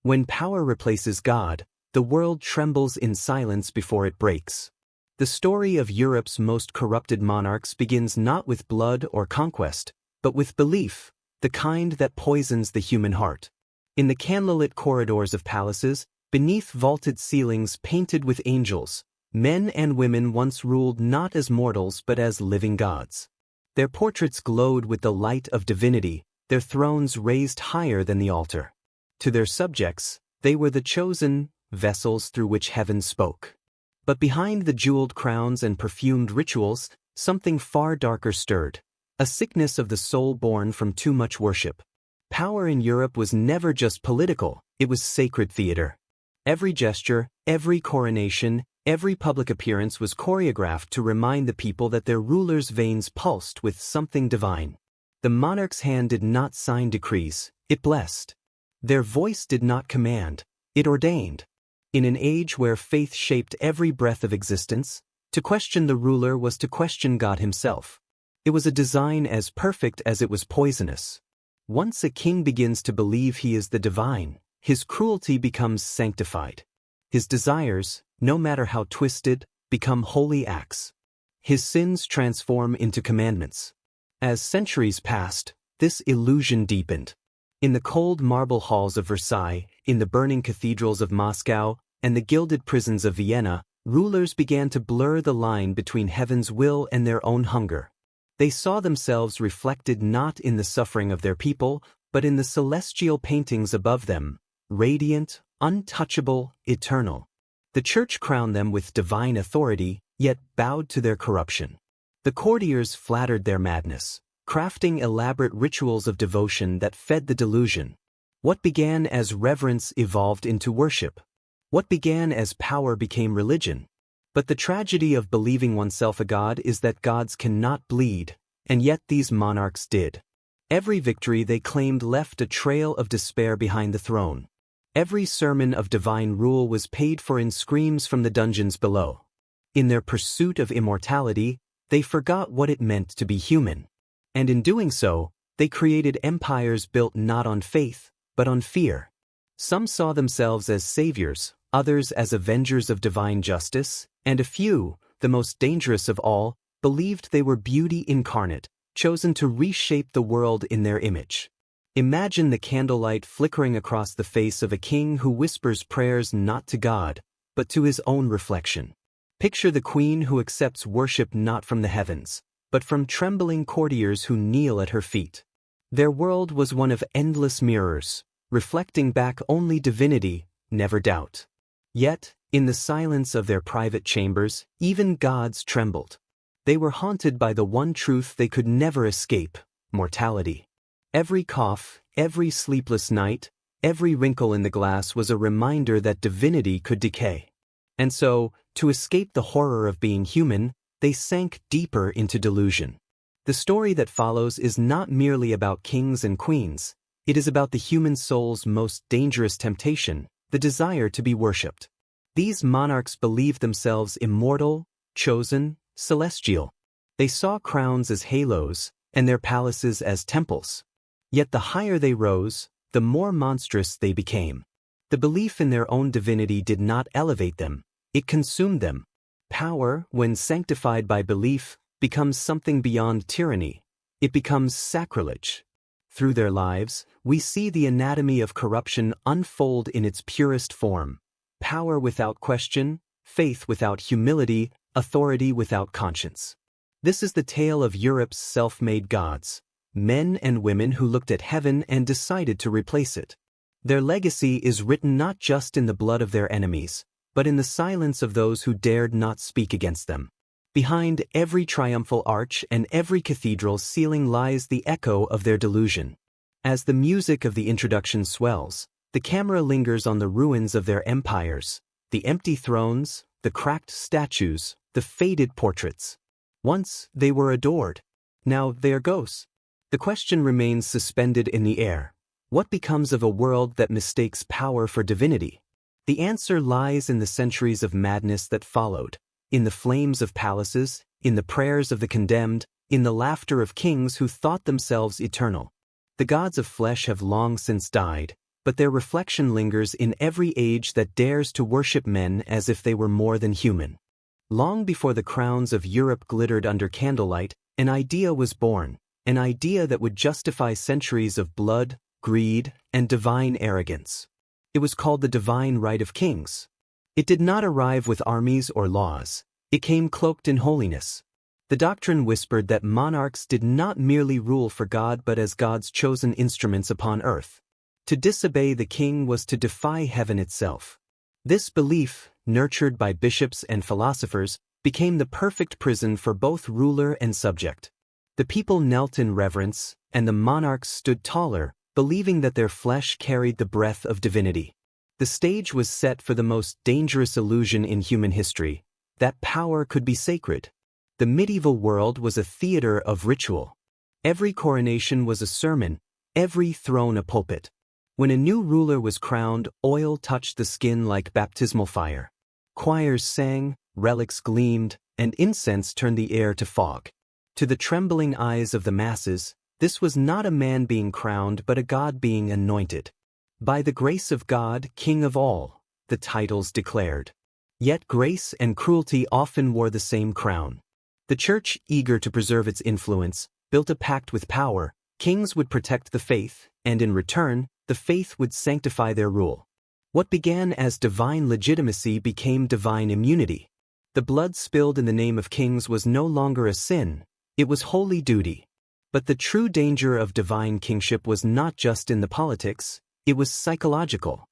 When power replaces God, the world trembles in silence before it breaks. The story of Europe's most corrupted monarchs begins not with blood or conquest, but with belief, the kind that poisons the human heart. In the candlelit corridors of palaces, beneath vaulted ceilings painted with angels, men and women once ruled not as mortals but as living gods. Their portraits glowed with the light of divinity, their thrones raised higher than the altar. To their subjects, they were the chosen vessels through which heaven spoke. But behind the jeweled crowns and perfumed rituals, something far darker stirred, a sickness of the soul born from too much worship. Power in Europe was never just political, it was sacred theater. Every gesture, every coronation, every public appearance was choreographed to remind the people that their rulers' veins pulsed with something divine. The monarch's hand did not sign decrees, it blessed. Their voice did not command, it ordained. In an age where faith shaped every breath of existence, to question the ruler was to question God himself. It was a design as perfect as it was poisonous. Once a king begins to believe he is the divine, his cruelty becomes sanctified. His desires, no matter how twisted, become holy acts. His sins transform into commandments. As centuries passed, this illusion deepened. In the cold marble halls of Versailles, in the burning cathedrals of Moscow, and the gilded prisons of Vienna, rulers began to blur the line between heaven's will and their own hunger. They saw themselves reflected not in the suffering of their people, but in the celestial paintings above them, radiant, untouchable, eternal. The church crowned them with divine authority, yet bowed to their corruption. The courtiers flattered their madness, crafting elaborate rituals of devotion that fed the delusion. What began as reverence evolved into worship. What began as power became religion. But the tragedy of believing oneself a god is that gods cannot bleed, and yet these monarchs did. Every victory they claimed left a trail of despair behind the throne. Every sermon of divine rule was paid for in screams from the dungeons below. In their pursuit of immortality, they forgot what it meant to be human. And in doing so, they created empires built not on faith, but on fear. Some saw themselves as saviors, others as avengers of divine justice, and a few, the most dangerous of all, believed they were beauty incarnate, chosen to reshape the world in their image. Imagine the candlelight flickering across the face of a king who whispers prayers not to God, but to his own reflection. Picture the queen who accepts worship not from the heavens, but from trembling courtiers who kneel at her feet. Their world was one of endless mirrors, reflecting back only divinity, never doubt. Yet, in the silence of their private chambers, even gods trembled. They were haunted by the one truth they could never escape: mortality. Every cough, every sleepless night, every wrinkle in the glass was a reminder that divinity could decay. And so, to escape the horror of being human, they sank deeper into delusion. The story that follows is not merely about kings and queens, it is about the human soul's most dangerous temptation, the desire to be worshipped. These monarchs believed themselves immortal, chosen, celestial. They saw crowns as halos, and their palaces as temples. Yet the higher they rose, the more monstrous they became. The belief in their own divinity did not elevate them, it consumed them. Power, when sanctified by belief, becomes something beyond tyranny. It becomes sacrilege. Through their lives, we see the anatomy of corruption unfold in its purest form. Power without question, faith without humility, authority without conscience. This is the tale of Europe's self-made gods, men and women who looked at heaven and decided to replace it. Their legacy is written not just in the blood of their enemies, but in the silence of those who dared not speak against them. Behind every triumphal arch and every cathedral's ceiling lies the echo of their delusion. As the music of the introduction swells, the camera lingers on the ruins of their empires, the empty thrones, the cracked statues, the faded portraits. Once they were adored. Now they are ghosts. The question remains suspended in the air. What becomes of a world that mistakes power for divinity? The answer lies in the centuries of madness that followed, in the flames of palaces, in the prayers of the condemned, in the laughter of kings who thought themselves eternal. The gods of flesh have long since died, but their reflection lingers in every age that dares to worship men as if they were more than human. Long before the crowns of Europe glittered under candlelight, an idea was born, an idea that would justify centuries of blood, greed, and divine arrogance. It was called the divine right of kings. It did not arrive with armies or laws. It came cloaked in holiness. The doctrine whispered that monarchs did not merely rule for God but as God's chosen instruments upon earth. To disobey the king was to defy heaven itself. This belief, nurtured by bishops and philosophers, became the perfect prison for both ruler and subject. The people knelt in reverence, and the monarchs stood taller, believing that their flesh carried the breath of divinity. The stage was set for the most dangerous illusion in human history, that power could be sacred. The medieval world was a theater of ritual. Every coronation was a sermon, every throne a pulpit. When a new ruler was crowned, oil touched the skin like baptismal fire. Choirs sang, relics gleamed, and incense turned the air to fog. To the trembling eyes of the masses, this was not a man being crowned but a God being anointed. By the grace of God, King of all, the titles declared. Yet grace and cruelty often wore the same crown. The church, eager to preserve its influence, built a pact with power. Kings would protect the faith, and in return, the faith would sanctify their rule. What began as divine legitimacy became divine immunity. The blood spilled in the name of kings was no longer a sin, it was holy duty. But the true danger of divine kingship was not just in the politics, it was psychological.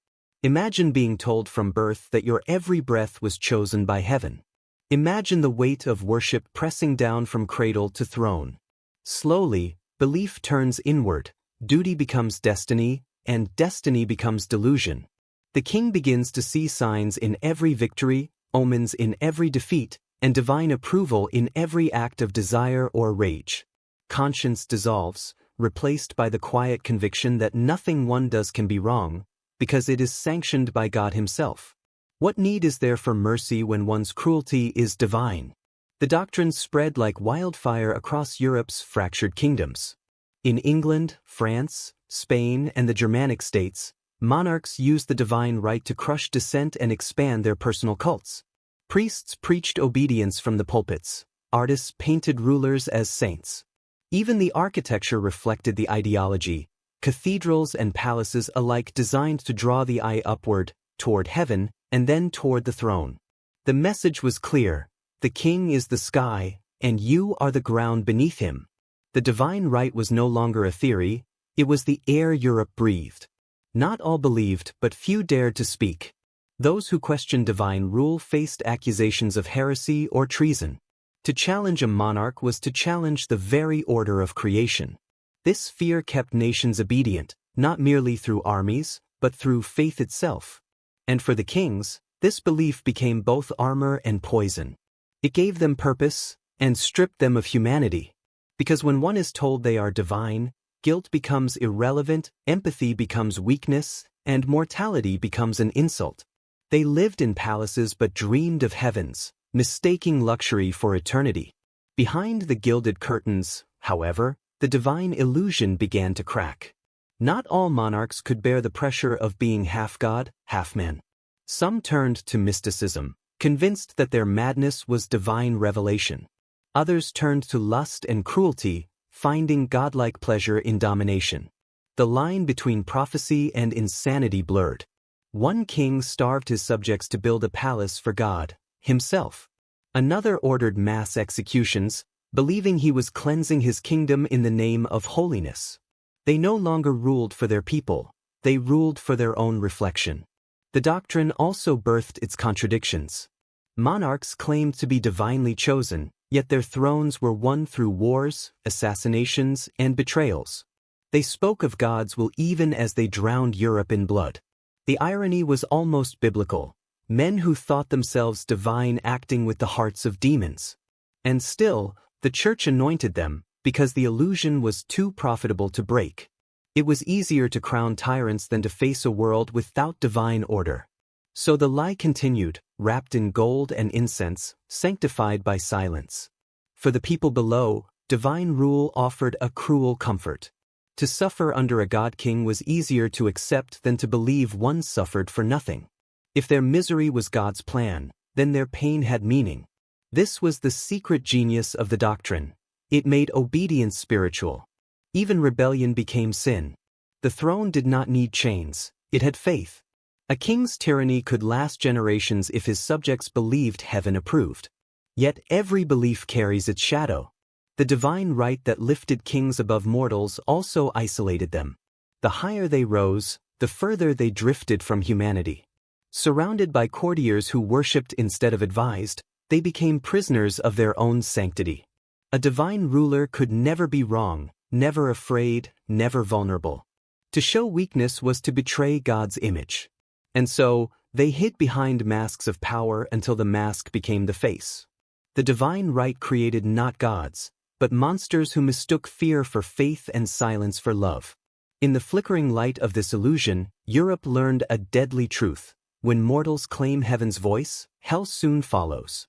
Imagine being told from birth that your every breath was chosen by heaven. Imagine the weight of worship pressing down from cradle to throne. Slowly, belief turns inward, duty becomes destiny, and destiny becomes delusion. The king begins to see signs in every victory, omens in every defeat, and divine approval in every act of desire or rage. Conscience dissolves, replaced by the quiet conviction that nothing one does can be wrong, because it is sanctioned by God himself. What need is there for mercy when one's cruelty is divine? The doctrine spread like wildfire across Europe's fractured kingdoms. In England, France, Spain, and the Germanic states, monarchs used the divine right to crush dissent and expand their personal cults. Priests preached obedience from the pulpits. Artists painted rulers as saints. Even the architecture reflected the ideology. Cathedrals and palaces alike designed to draw the eye upward, toward heaven, and then toward the throne. The message was clear: the king is the sky, and you are the ground beneath him. The divine right was no longer a theory, it was the air Europe breathed. Not all believed, but few dared to speak. Those who questioned divine rule faced accusations of heresy or treason. To challenge a monarch was to challenge the very order of creation. This fear kept nations obedient, not merely through armies, but through faith itself. And for the kings, this belief became both armor and poison. It gave them purpose, and stripped them of humanity. Because when one is told they are divine, guilt becomes irrelevant, empathy becomes weakness, and mortality becomes an insult. They lived in palaces but dreamed of heavens, mistaking luxury for eternity. Behind the gilded curtains, however, the divine illusion began to crack. Not all monarchs could bear the pressure of being half god, half man. Some turned to mysticism, convinced that their madness was divine revelation. Others turned to lust and cruelty, finding godlike pleasure in domination. The line between prophecy and insanity blurred. One king starved his subjects to build a palace for God himself. Another ordered mass executions, believing he was cleansing his kingdom in the name of holiness. They no longer ruled for their people, they ruled for their own reflection. The doctrine also birthed its contradictions. Monarchs claimed to be divinely chosen, yet their thrones were won through wars, assassinations, and betrayals. They spoke of God's will even as they drowned Europe in blood. The irony was almost biblical. Men who thought themselves divine acting with the hearts of demons. And still, the church anointed them, because the illusion was too profitable to break. It was easier to crown tyrants than to face a world without divine order. So the lie continued, wrapped in gold and incense, sanctified by silence. For the people below, divine rule offered a cruel comfort. To suffer under a god-king was easier to accept than to believe one suffered for nothing. If their misery was God's plan, then their pain had meaning. This was the secret genius of the doctrine. It made obedience spiritual. Even rebellion became sin. The throne did not need chains, it had faith. A king's tyranny could last generations if his subjects believed heaven approved. Yet every belief carries its shadow. The divine right that lifted kings above mortals also isolated them. The higher they rose, the further they drifted from humanity. Surrounded by courtiers who worshipped instead of advised, they became prisoners of their own sanctity. A divine ruler could never be wrong, never afraid, never vulnerable. To show weakness was to betray God's image. And so, they hid behind masks of power until the mask became the face. The divine right created not gods, but monsters who mistook fear for faith and silence for love. In the flickering light of this illusion, Europe learned a deadly truth. When mortals claim heaven's voice, hell soon follows.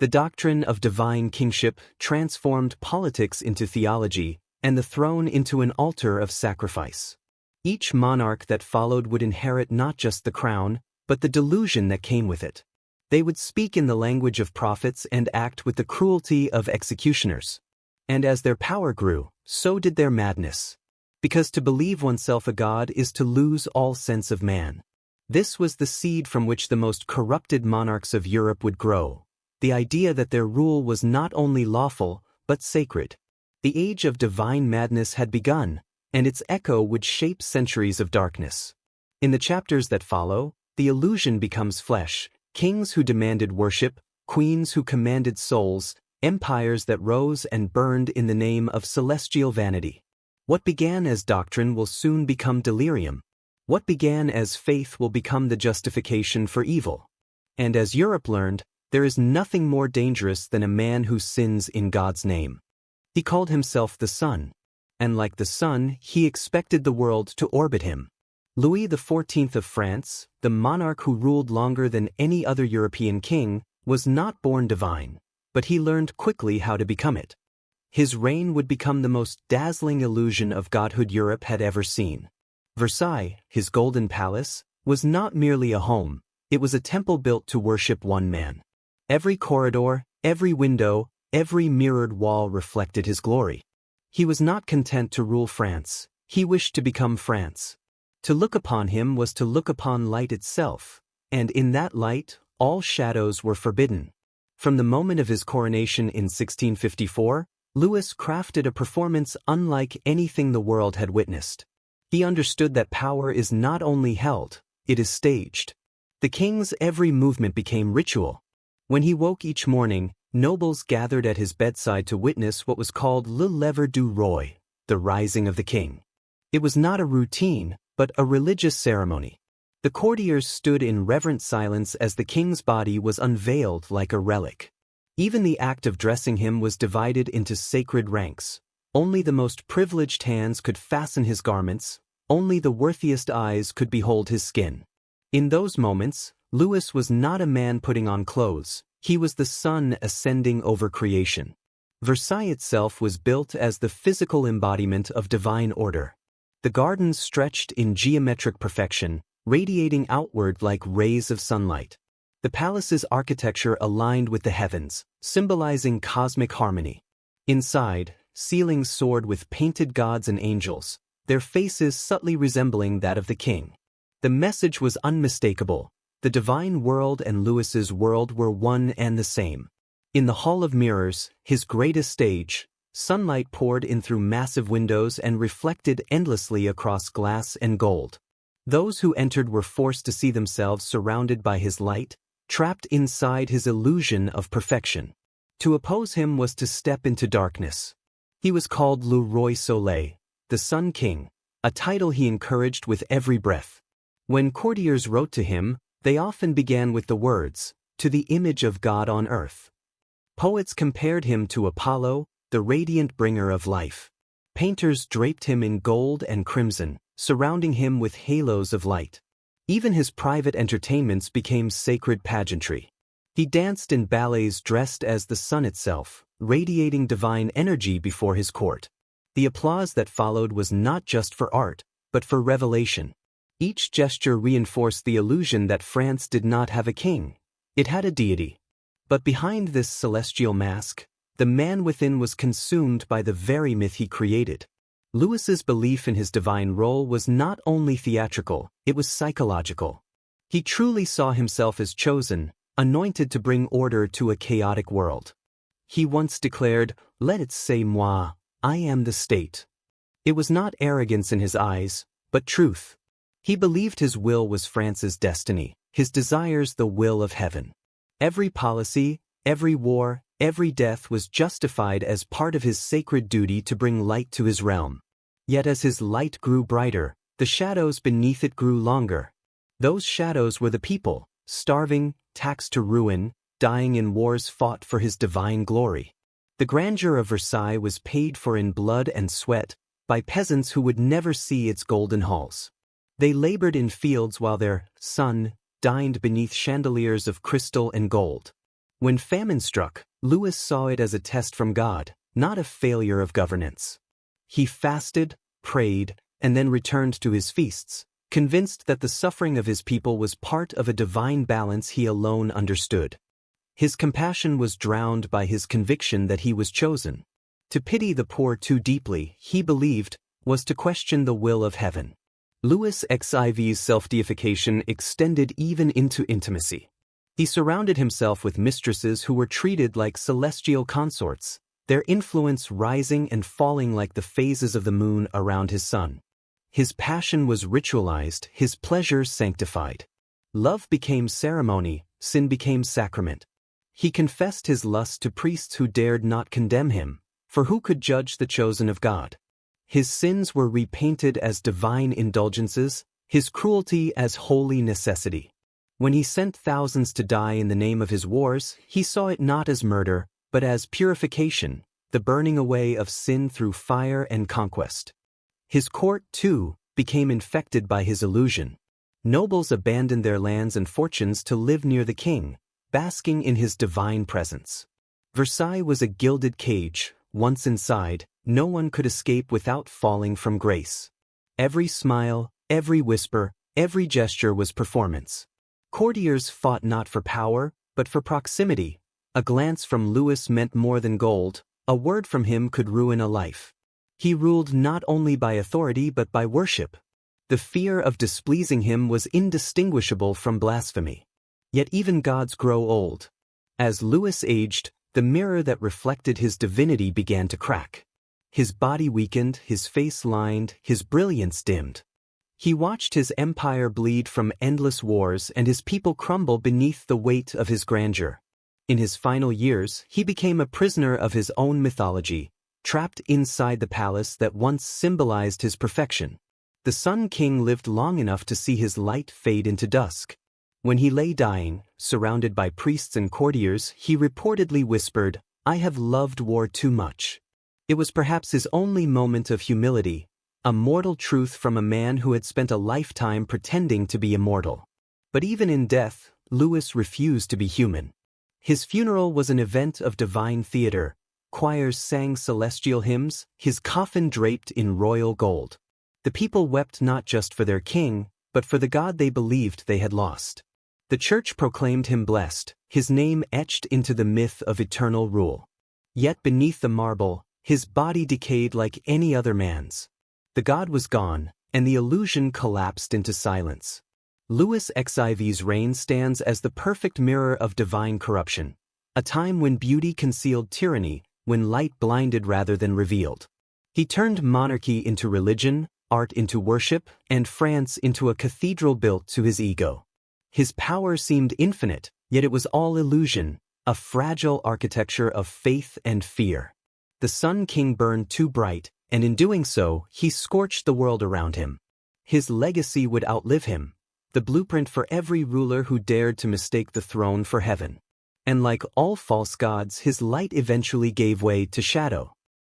The doctrine of divine kingship transformed politics into theology, and the throne into an altar of sacrifice. Each monarch that followed would inherit not just the crown, but the delusion that came with it. They would speak in the language of prophets and act with the cruelty of executioners. And as their power grew, so did their madness. Because to believe oneself a god is to lose all sense of man. This was the seed from which the most corrupted monarchs of Europe would grow. The idea that their rule was not only lawful, but sacred. The age of divine madness had begun, and its echo would shape centuries of darkness. In the chapters that follow, the illusion becomes flesh, kings who demanded worship, queens who commanded souls, empires that rose and burned in the name of celestial vanity. What began as doctrine will soon become delirium. What began as faith will become the justification for evil. And as Europe learned, there is nothing more dangerous than a man who sins in God's name. He called himself the Son. And like the sun, he expected the world to orbit him. Louis XIV of France, the monarch who ruled longer than any other European king, was not born divine, but he learned quickly how to become it. His reign would become the most dazzling illusion of godhood Europe had ever seen. Versailles, his golden palace, was not merely a home, it was a temple built to worship one man. Every corridor, every window, every mirrored wall reflected his glory. He was not content to rule France, he wished to become France. To look upon him was to look upon light itself, and in that light, all shadows were forbidden. From the moment of his coronation in 1654, Louis crafted a performance unlike anything the world had witnessed. He understood that power is not only held, it is staged. The king's every movement became ritual. When he woke each morning, nobles gathered at his bedside to witness what was called le lever du roi, the rising of the king. It was not a routine, but a religious ceremony. The courtiers stood in reverent silence as the king's body was unveiled like a relic. Even the act of dressing him was divided into sacred ranks. Only the most privileged hands could fasten his garments, only the worthiest eyes could behold his skin. In those moments, Louis was not a man putting on clothes. He was the sun ascending over creation. Versailles itself was built as the physical embodiment of divine order. The gardens stretched in geometric perfection, radiating outward like rays of sunlight. The palace's architecture aligned with the heavens, symbolizing cosmic harmony. Inside, ceilings soared with painted gods and angels, their faces subtly resembling that of the king. The message was unmistakable. The divine world and Louis's world were one and the same. In the Hall of Mirrors, his greatest stage, sunlight poured in through massive windows and reflected endlessly across glass and gold. Those who entered were forced to see themselves surrounded by his light, trapped inside his illusion of perfection. To oppose him was to step into darkness. He was called Le Roi Soleil, the Sun King, a title he encouraged with every breath. When courtiers wrote to him, they often began with the words, "To the image of God on earth." Poets compared him to Apollo, the radiant bringer of life. Painters draped him in gold and crimson, surrounding him with halos of light. Even his private entertainments became sacred pageantry. He danced in ballets dressed as the sun itself, radiating divine energy before his court. The applause that followed was not just for art, but for revelation. Each gesture reinforced the illusion that France did not have a king. It had a deity. But behind this celestial mask, the man within was consumed by the very myth he created. Louis's belief in his divine role was not only theatrical, it was psychological. He truly saw himself as chosen, anointed to bring order to a chaotic world. He once declared, "Let it say moi, I am the state." It was not arrogance in his eyes, but truth. He believed his will was France's destiny, his desires the will of heaven. Every policy, every war, every death was justified as part of his sacred duty to bring light to his realm. Yet as his light grew brighter, the shadows beneath it grew longer. Those shadows were the people, starving, taxed to ruin, dying in wars fought for his divine glory. The grandeur of Versailles was paid for in blood and sweat, by peasants who would never see its golden halls. They labored in fields while their sun dined beneath chandeliers of crystal and gold. When famine struck, Louis saw it as a test from God, not a failure of governance. He fasted, prayed, and then returned to his feasts, convinced that the suffering of his people was part of a divine balance he alone understood. His compassion was drowned by his conviction that he was chosen. To pity the poor too deeply, he believed, was to question the will of heaven. Louis XIV's self-deification extended even into intimacy. He surrounded himself with mistresses who were treated like celestial consorts, their influence rising and falling like the phases of the moon around his sun. His passion was ritualized, his pleasure sanctified. Love became ceremony, sin became sacrament. He confessed his lust to priests who dared not condemn him, for who could judge the chosen of God? His sins were repainted as divine indulgences, his cruelty as holy necessity. When he sent thousands to die in the name of his wars, he saw it not as murder, but as purification, the burning away of sin through fire and conquest. His court, too, became infected by his illusion. Nobles abandoned their lands and fortunes to live near the king, basking in his divine presence. Versailles was a gilded cage. Once inside, no one could escape without falling from grace. Every smile, every whisper, every gesture was performance. Courtiers fought not for power, but for proximity. A glance from Louis meant more than gold, a word from him could ruin a life. He ruled not only by authority but by worship. The fear of displeasing him was indistinguishable from blasphemy. Yet even gods grow old. As Louis aged, the mirror that reflected his divinity began to crack. His body weakened, his face lined, his brilliance dimmed. He watched his empire bleed from endless wars and his people crumble beneath the weight of his grandeur. In his final years, he became a prisoner of his own mythology, trapped inside the palace that once symbolized his perfection. The Sun King lived long enough to see his light fade into dusk. When he lay dying, surrounded by priests and courtiers, he reportedly whispered, "I have loved war too much." It was perhaps his only moment of humility, a mortal truth from a man who had spent a lifetime pretending to be immortal. But even in death, Louis refused to be human. His funeral was an event of divine theater. Choirs sang celestial hymns, his coffin draped in royal gold. The people wept not just for their king, but for the God they believed they had lost. The church proclaimed him blessed, his name etched into the myth of eternal rule. Yet beneath the marble, his body decayed like any other man's. The God was gone, and the illusion collapsed into silence. Louis XIV's reign stands as the perfect mirror of divine corruption, a time when beauty concealed tyranny, when light blinded rather than revealed. He turned monarchy into religion, art into worship, and France into a cathedral built to his ego. His power seemed infinite, yet it was all illusion, a fragile architecture of faith and fear. The Sun King burned too bright, and in doing so, he scorched the world around him. His legacy would outlive him, the blueprint for every ruler who dared to mistake the throne for heaven. And like all false gods, his light eventually gave way to shadow.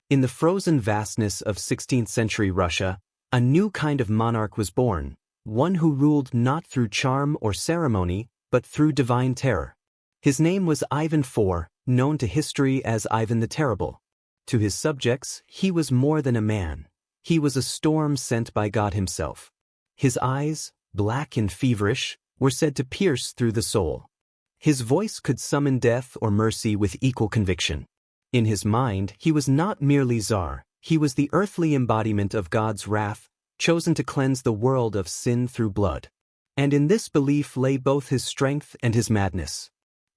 In the frozen vastness of 16th-century Russia, a new kind of monarch was born, one who ruled not through charm or ceremony, but through divine terror. His name was Ivan IV, known to history as Ivan the Terrible. To his subjects, he was more than a man. He was a storm sent by God himself. His eyes, black and feverish, were said to pierce through the soul. His voice could summon death or mercy with equal conviction. In his mind, he was not merely Tsar, he was the earthly embodiment of God's wrath, chosen to cleanse the world of sin through blood. And in this belief lay both his strength and his madness.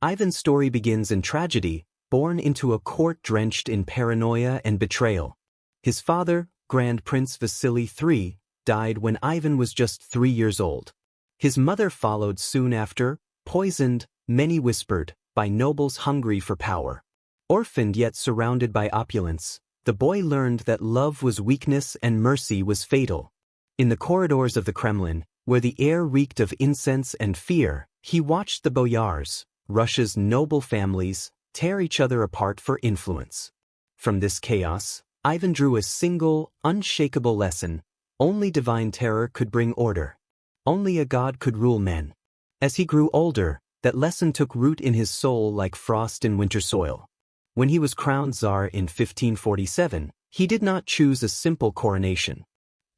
Ivan's story begins in tragedy, born into a court drenched in paranoia and betrayal. His father, Grand Prince Vasily III, died when Ivan was just 3 years old. His mother followed soon after, poisoned, many whispered, by nobles hungry for power. Orphaned yet surrounded by opulence, the boy learned that love was weakness and mercy was fatal. In the corridors of the Kremlin, where the air reeked of incense and fear, he watched the boyars, Russia's noble families, tear each other apart for influence. From this chaos, Ivan drew a single, unshakable lesson: only divine terror could bring order. Only a god could rule men. As he grew older, that lesson took root in his soul like frost in winter soil. When he was crowned Tsar in 1547, he did not choose a simple coronation.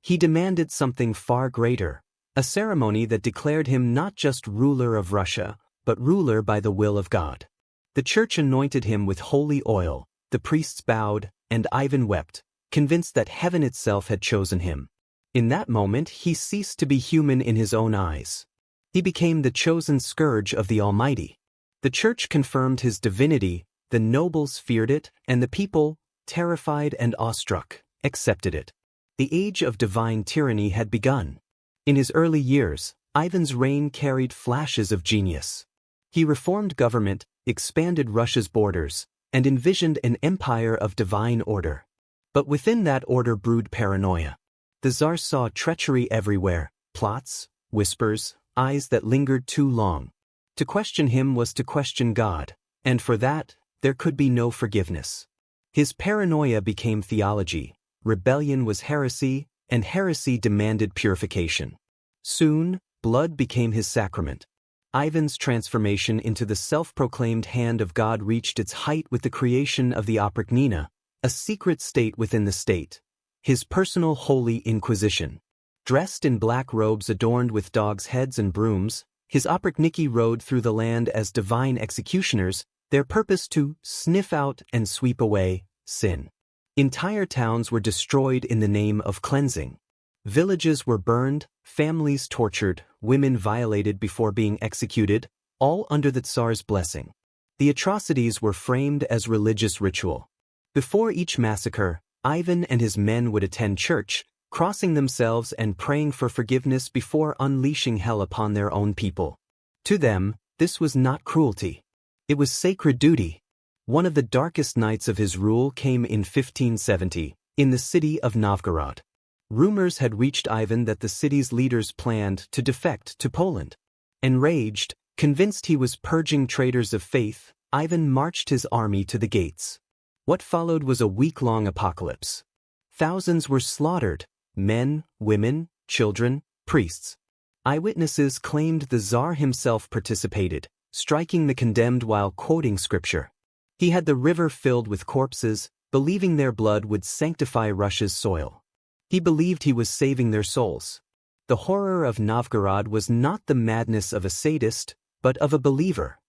He demanded something far greater, a ceremony that declared him not just ruler of Russia, but ruler by the will of God. The church anointed him with holy oil, the priests bowed, and Ivan wept, convinced that heaven itself had chosen him. In that moment he ceased to be human in his own eyes. He became the chosen scourge of the Almighty. The church confirmed his divinity, the nobles feared it, and the people, terrified and awestruck, accepted it. The age of divine tyranny had begun. In his early years, Ivan's reign carried flashes of genius. He reformed government, expanded Russia's borders, and envisioned an empire of divine order. But within that order brewed paranoia. The Tsar saw treachery everywhere, plots, whispers, eyes that lingered too long. To question him was to question God, and for that, there could be no forgiveness. His paranoia became theology, rebellion was heresy, and heresy demanded purification. Soon, blood became his sacrament. Ivan's transformation into the self-proclaimed hand of God reached its height with the creation of the Oprichnina, a secret state within the state, his personal holy inquisition. Dressed in black robes adorned with dogs' heads and brooms, his Oprichniki rode through the land as divine executioners, their purpose to sniff out and sweep away sin. Entire towns were destroyed in the name of cleansing. Villages were burned, families tortured, women violated before being executed, all under the Tsar's blessing. The atrocities were framed as religious ritual. Before each massacre, Ivan and his men would attend church, crossing themselves and praying for forgiveness before unleashing hell upon their own people. To them, this was not cruelty. It was sacred duty. One of the darkest nights of his rule came in 1570, in the city of Novgorod. Rumors had reached Ivan that the city's leaders planned to defect to Poland. Enraged, convinced he was purging traitors of faith, Ivan marched his army to the gates. What followed was a week-long apocalypse. Thousands were slaughtered, men, women, children, priests. Eyewitnesses claimed the Tsar himself participated, striking the condemned while quoting scripture. He had the river filled with corpses, believing their blood would sanctify Russia's soil. He believed he was saving their souls. The horror of Novgorod was not the madness of a sadist, but of a believer.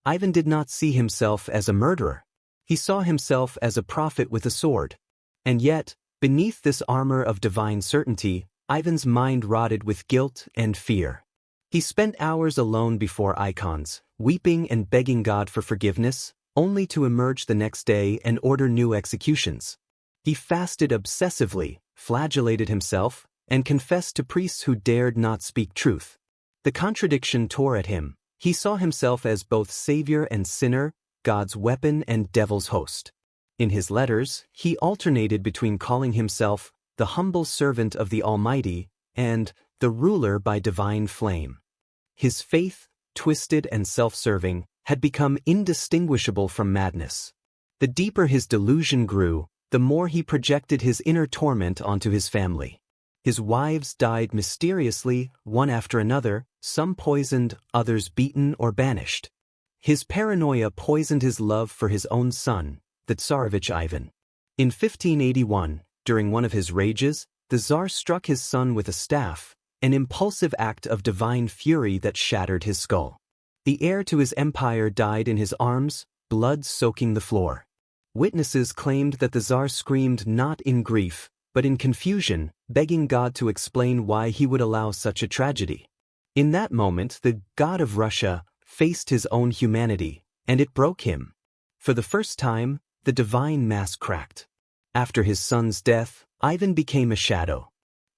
Ivan did not see himself as a murderer. He saw himself as a prophet with a sword. And yet, beneath this armor of divine certainty, Ivan's mind rotted with guilt and fear. He spent hours alone before icons, weeping and begging God for forgiveness, only to emerge the next day and order new executions. He fasted obsessively, flagellated himself, and confessed to priests who dared not speak truth. The contradiction tore at him. He saw himself as both savior and sinner, God's weapon and devil's host. In his letters, he alternated between calling himself the humble servant of the Almighty and the ruler by divine flame. His faith, twisted and self-serving, had become indistinguishable from madness. The deeper his delusion grew, the more he projected his inner torment onto his family. His wives died mysteriously, one after another, some poisoned, others beaten or banished. His paranoia poisoned his love for his own son, the Tsarevich Ivan. In 1581, during one of his rages, the Tsar struck his son with a staff, an impulsive act of divine fury that shattered his skull. The heir to his empire died in his arms, blood soaking the floor. Witnesses claimed that the Tsar screamed not in grief, but in confusion, begging God to explain why he would allow such a tragedy. In that moment, the God of Russia faced his own humanity, and it broke him. For the first time, the divine mask cracked. After his son's death, Ivan became a shadow.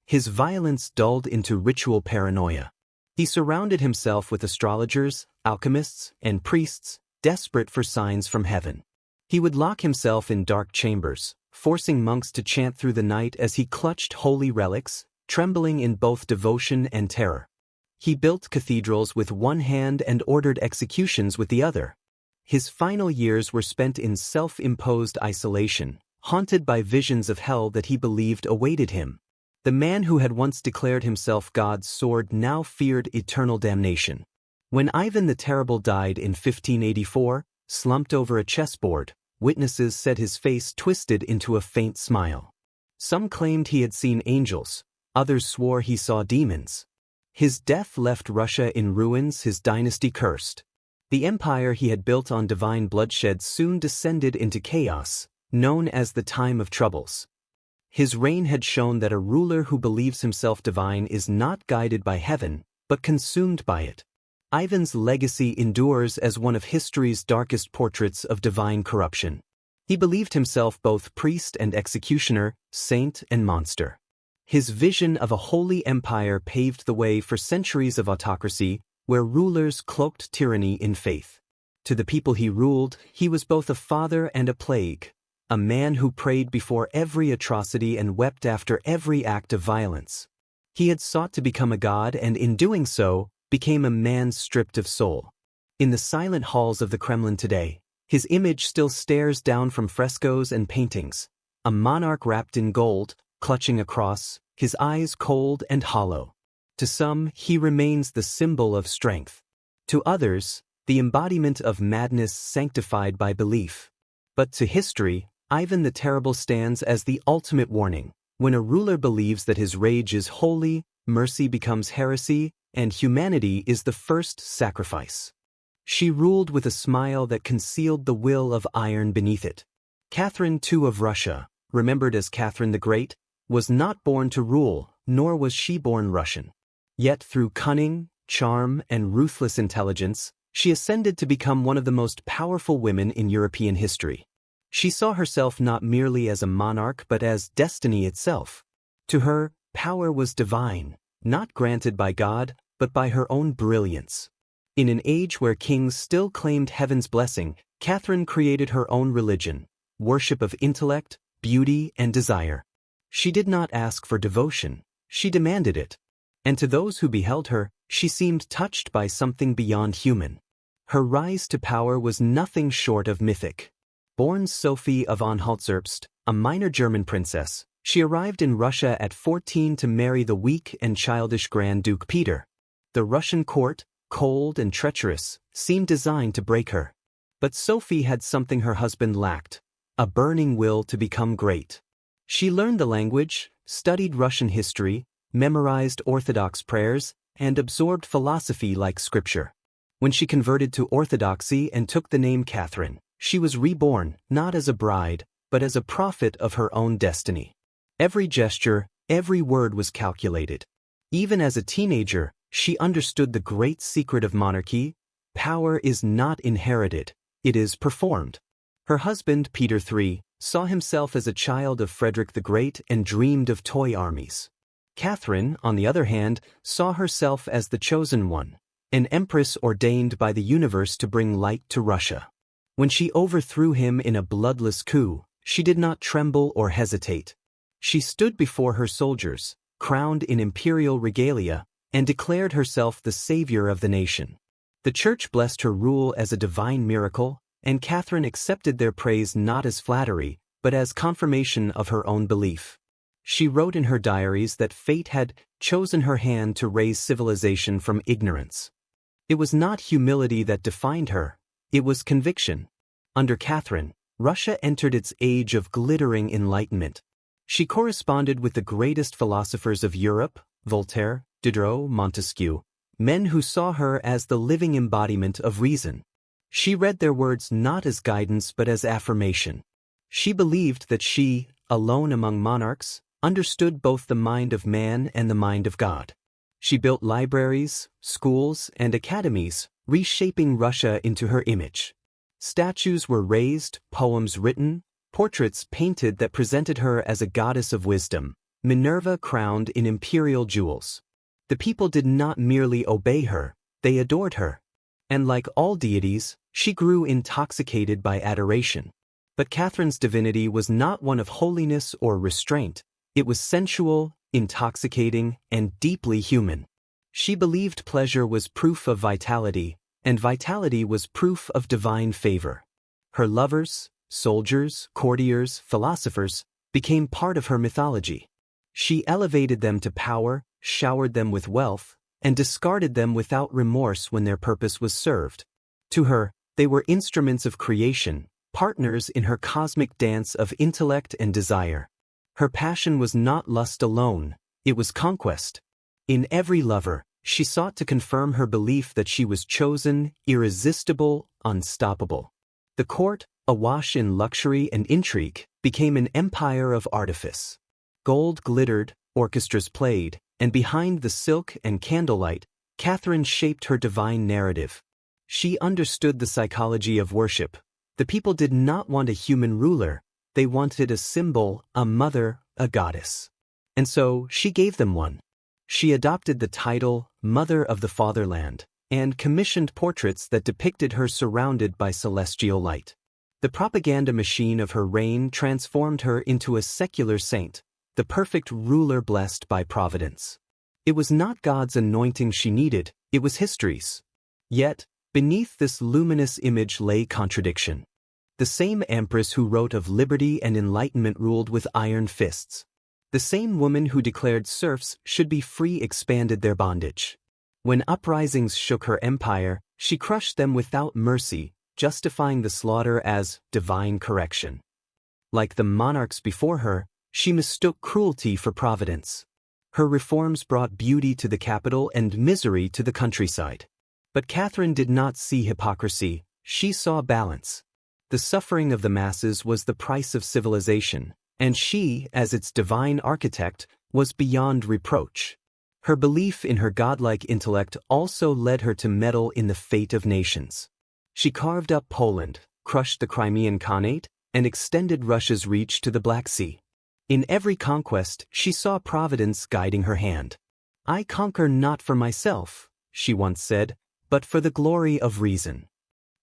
His violence dulled into ritual paranoia. He surrounded himself with astrologers, alchemists, and priests, desperate for signs from heaven. He would lock himself in dark chambers, forcing monks to chant through the night as he clutched holy relics, trembling in both devotion and terror. He built cathedrals with one hand and ordered executions with the other. His final years were spent in self-imposed isolation, haunted by visions of hell that he believed awaited him. The man who had once declared himself God's sword now feared eternal damnation. When Ivan the Terrible died in 1584, slumped over a chessboard, witnesses said his face twisted into a faint smile. Some claimed he had seen angels, others swore he saw demons. His death left Russia in ruins, his dynasty cursed. The empire he had built on divine bloodshed soon descended into chaos, known as the Time of Troubles. His reign had shown that a ruler who believes himself divine is not guided by heaven, but consumed by it. Ivan's legacy endures as one of history's darkest portraits of divine corruption. He believed himself both priest and executioner, saint and monster. His vision of a holy empire paved the way for centuries of autocracy, where rulers cloaked tyranny in faith. To the people he ruled, he was both a father and a plague, a man who prayed before every atrocity and wept after every act of violence. He had sought to become a god and in doing so, became a man stripped of soul. In the silent halls of the Kremlin today, his image still stares down from frescoes and paintings, a monarch wrapped in gold, clutching a cross, his eyes cold and hollow. To some, he remains the symbol of strength. To others, the embodiment of madness sanctified by belief. But to history, Ivan the Terrible stands as the ultimate warning. When a ruler believes that his rage is holy, mercy becomes heresy, and humanity is the first sacrifice. She ruled with a smile that concealed the will of iron beneath it. Catherine II of Russia, remembered as Catherine the Great, was not born to rule, nor was she born Russian. Yet through cunning, charm, and ruthless intelligence, she ascended to become one of the most powerful women in European history. She saw herself not merely as a monarch but as destiny itself. To her, power was divine, not granted by God, but by her own brilliance. In an age where kings still claimed heaven's blessing, Catherine created her own religion, worship of intellect, beauty, and desire. She did not ask for devotion, she demanded it. And to those who beheld her, she seemed touched by something beyond human. Her rise to power was nothing short of mythic. Born Sophie of Anhalt-Zerbst, a minor German princess, she arrived in Russia at 14 to marry the weak and childish Grand Duke Peter. The Russian court, cold and treacherous, seemed designed to break her. But Sophie had something her husband lacked, a burning will to become great. She learned the language, studied Russian history, memorized Orthodox prayers, and absorbed philosophy like scripture. When she converted to Orthodoxy and took the name Catherine, she was reborn, not as a bride, but as a prophet of her own destiny. Every gesture, every word was calculated. Even as a teenager, she understood the great secret of monarchy: power is not inherited, it is performed. Her husband, Peter III, saw himself as a child of Frederick the Great and dreamed of toy armies. Catherine, on the other hand, saw herself as the chosen one, an empress ordained by the universe to bring light to Russia. When she overthrew him in a bloodless coup, she did not tremble or hesitate. She stood before her soldiers, crowned in imperial regalia, and declared herself the savior of the nation. The Church blessed her rule as a divine miracle, and Catherine accepted their praise not as flattery, but as confirmation of her own belief. She wrote in her diaries that fate had chosen her hand to raise civilization from ignorance. It was not humility that defined her, it was conviction. Under Catherine, Russia entered its age of glittering enlightenment. She corresponded with the greatest philosophers of Europe, Voltaire, Diderot, Montesquieu, men who saw her as the living embodiment of reason. She read their words not as guidance but as affirmation. She believed that she, alone among monarchs, understood both the mind of man and the mind of God. She built libraries, schools, and academies, reshaping Russia into her image. Statues were raised, poems written, portraits painted that presented her as a goddess of wisdom, Minerva crowned in imperial jewels. The people did not merely obey her, they adored her. And like all deities, she grew intoxicated by adoration. But Catherine's divinity was not one of holiness or restraint. It was sensual, intoxicating, and deeply human. She believed pleasure was proof of vitality, and vitality was proof of divine favor. Her lovers, soldiers, courtiers, philosophers, became part of her mythology. She elevated them to power, showered them with wealth, and discarded them without remorse when their purpose was served. To her, they were instruments of creation, partners in her cosmic dance of intellect and desire. Her passion was not lust alone, it was conquest. In every lover, she sought to confirm her belief that she was chosen, irresistible, unstoppable. The court, awash in luxury and intrigue, became an empire of artifice. Gold glittered, orchestras played, and behind the silk and candlelight, Catherine shaped her divine narrative. She understood the psychology of worship. The people did not want a human ruler, they wanted a symbol, a mother, a goddess. And so, she gave them one. She adopted the title, Mother of the Fatherland, and commissioned portraits that depicted her surrounded by celestial light. The propaganda machine of her reign transformed her into a secular saint, the perfect ruler blessed by providence. It was not God's anointing she needed, it was history's. Yet, beneath this luminous image lay contradiction. The same empress who wrote of liberty and enlightenment ruled with iron fists. The same woman who declared serfs should be free expanded their bondage. When uprisings shook her empire, she crushed them without mercy, justifying the slaughter as divine correction. Like the monarchs before her, she mistook cruelty for providence. Her reforms brought beauty to the capital and misery to the countryside. But Catherine did not see hypocrisy, she saw balance. The suffering of the masses was the price of civilization, and she, as its divine architect, was beyond reproach. Her belief in her godlike intellect also led her to meddle in the fate of nations. She carved up Poland, crushed the Crimean Khanate, and extended Russia's reach to the Black Sea. In every conquest, she saw providence guiding her hand. "I conquer not for myself," she once said, "but for the glory of reason."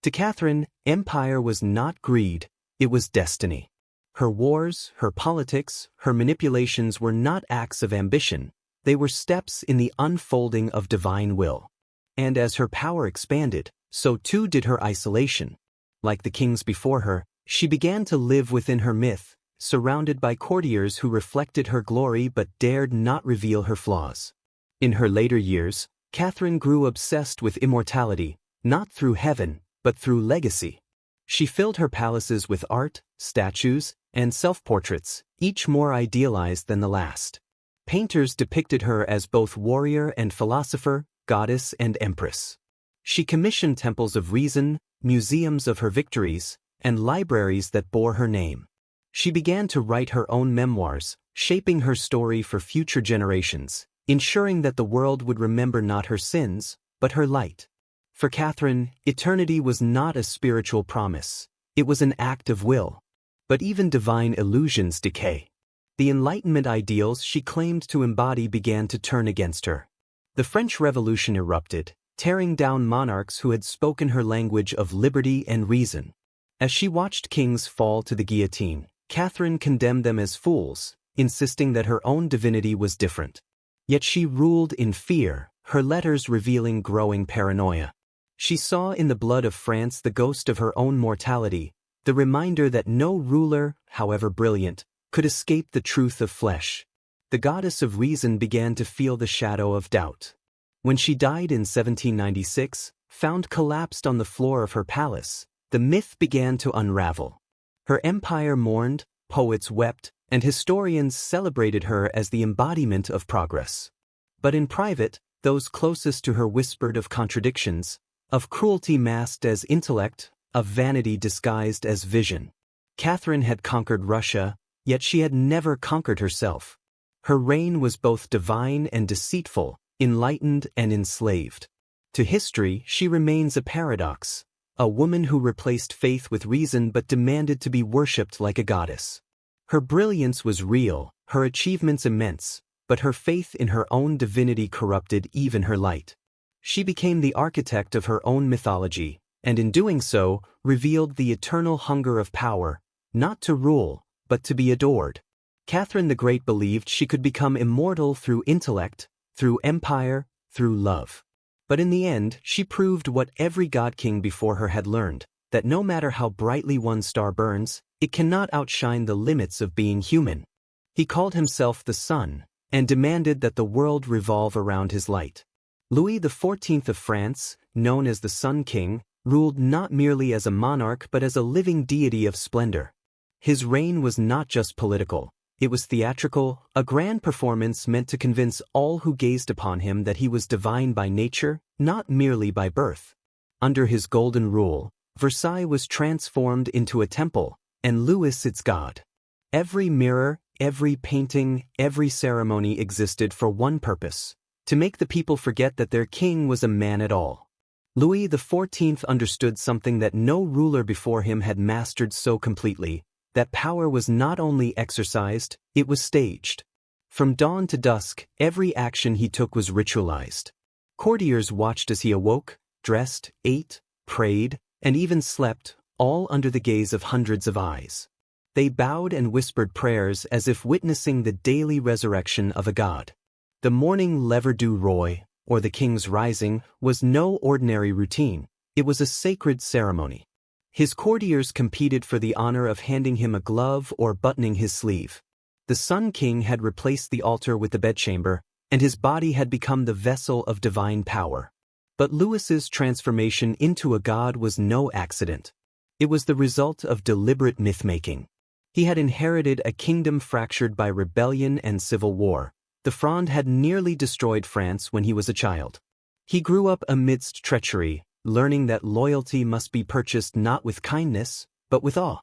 To Catherine, empire was not greed, it was destiny. Her wars, her politics, her manipulations were not acts of ambition, they were steps in the unfolding of divine will. And as her power expanded, so too did her isolation. Like the kings before her, she began to live within her myth, surrounded by courtiers who reflected her glory but dared not reveal her flaws. In her later years, Catherine grew obsessed with immortality, not through heaven, but through legacy. She filled her palaces with art, statues, and self-portraits, each more idealized than the last. Painters depicted her as both warrior and philosopher, goddess and empress. She commissioned temples of reason, museums of her victories, and libraries that bore her name. She began to write her own memoirs, shaping her story for future generations, ensuring that the world would remember not her sins, but her light. For Catherine, eternity was not a spiritual promise, it was an act of will. But even divine illusions decay. The Enlightenment ideals she claimed to embody began to turn against her. The French Revolution erupted, tearing down monarchs who had spoken her language of liberty and reason. As she watched kings fall to the guillotine, Catherine condemned them as fools, insisting that her own divinity was different. Yet she ruled in fear, her letters revealing growing paranoia. She saw in the blood of France the ghost of her own mortality, the reminder that no ruler, however brilliant, could escape the truth of flesh. The goddess of reason began to feel the shadow of doubt. When she died in 1796, found collapsed on the floor of her palace, the myth began to unravel. Her empire mourned, poets wept, and historians celebrated her as the embodiment of progress. But in private, those closest to her whispered of contradictions, of cruelty masked as intellect, of vanity disguised as vision. Catherine had conquered Russia, yet she had never conquered herself. Her reign was both divine and deceitful, enlightened and enslaved. To history, she remains a paradox, a woman who replaced faith with reason but demanded to be worshipped like a goddess. Her brilliance was real, her achievements immense, but her faith in her own divinity corrupted even her light. She became the architect of her own mythology, and in doing so, revealed the eternal hunger of power, not to rule, but to be adored. Catherine the Great believed she could become immortal through intellect, through empire, through love. But in the end, she proved what every god-king before her had learned, that no matter how brightly one star burns, it cannot outshine the limits of being human. He called himself the sun, and demanded that the world revolve around his light. Louis XIV of France, known as the Sun King, ruled not merely as a monarch but as a living deity of splendor. His reign was not just political, it was theatrical, a grand performance meant to convince all who gazed upon him that he was divine by nature, not merely by birth. Under his golden rule, Versailles was transformed into a temple, and Louis its god. Every mirror, every painting, every ceremony existed for one purpose: to make the people forget that their king was a man at all. Louis XIV understood something that no ruler before him had mastered so completely, that power was not only exercised, it was staged. From dawn to dusk, every action he took was ritualized. Courtiers watched as he awoke, dressed, ate, prayed, and even slept, all under the gaze of hundreds of eyes. They bowed and whispered prayers as if witnessing the daily resurrection of a god. The morning lever du roi, or the king's rising, was no ordinary routine, it was a sacred ceremony. His courtiers competed for the honor of handing him a glove or buttoning his sleeve. The Sun King had replaced the altar with the bedchamber, and his body had become the vessel of divine power. But Louis's transformation into a god was no accident. It was the result of deliberate myth-making. He had inherited a kingdom fractured by rebellion and civil war. The Fronde had nearly destroyed France when he was a child. He grew up amidst treachery, learning that loyalty must be purchased not with kindness, but with awe.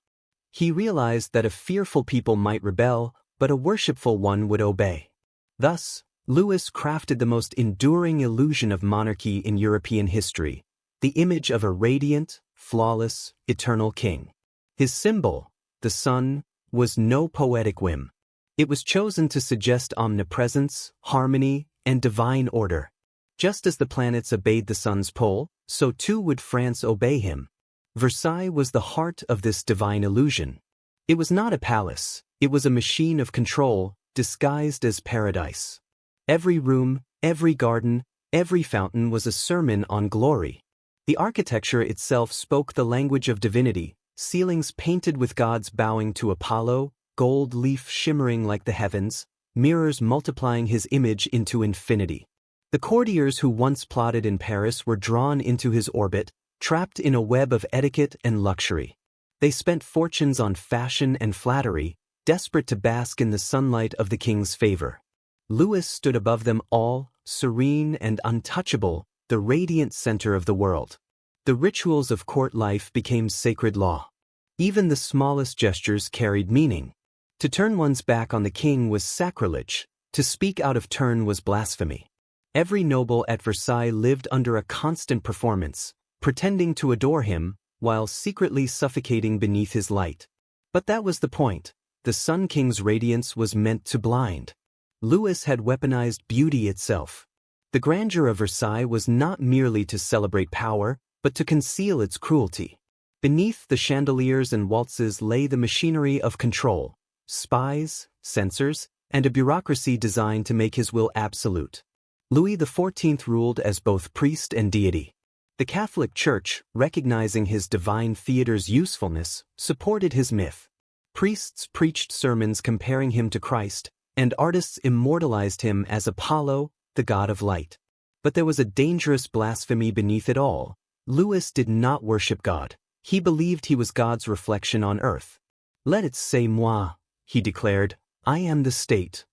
He realized that a fearful people might rebel, but a worshipful one would obey. Thus, Louis crafted the most enduring illusion of monarchy in European history, the image of a radiant, flawless, eternal king. His symbol, the sun, was no poetic whim. It was chosen to suggest omnipresence, harmony, and divine order. Just as the planets obeyed the sun's pull, so too would France obey him. Versailles was the heart of this divine illusion. It was not a palace, it was a machine of control, disguised as paradise. Every room, every garden, every fountain was a sermon on glory. The architecture itself spoke the language of divinity, ceilings painted with gods bowing to Apollo, gold leaf shimmering like the heavens, mirrors multiplying his image into infinity. The courtiers who once plotted in Paris were drawn into his orbit, trapped in a web of etiquette and luxury. They spent fortunes on fashion and flattery, desperate to bask in the sunlight of the king's favor. Louis stood above them all, serene and untouchable, the radiant center of the world. The rituals of court life became sacred law. Even the smallest gestures carried meaning. To turn one's back on the king was sacrilege, to speak out of turn was blasphemy. Every noble at Versailles lived under a constant performance, pretending to adore him, while secretly suffocating beneath his light. But that was the point. The Sun King's radiance was meant to blind. Louis had weaponized beauty itself. The grandeur of Versailles was not merely to celebrate power, but to conceal its cruelty. Beneath the chandeliers and waltzes lay the machinery of control, spies, censors, and a bureaucracy designed to make his will absolute. Louis XIV ruled as both priest and deity. The Catholic Church, recognizing his divine theater's usefulness, supported his myth. Priests preached sermons comparing him to Christ, and artists immortalized him as Apollo, the god of light. But there was a dangerous blasphemy beneath it all. Louis did not worship God. He believed he was God's reflection on earth. "Let it say moi," he declared. "I am the state."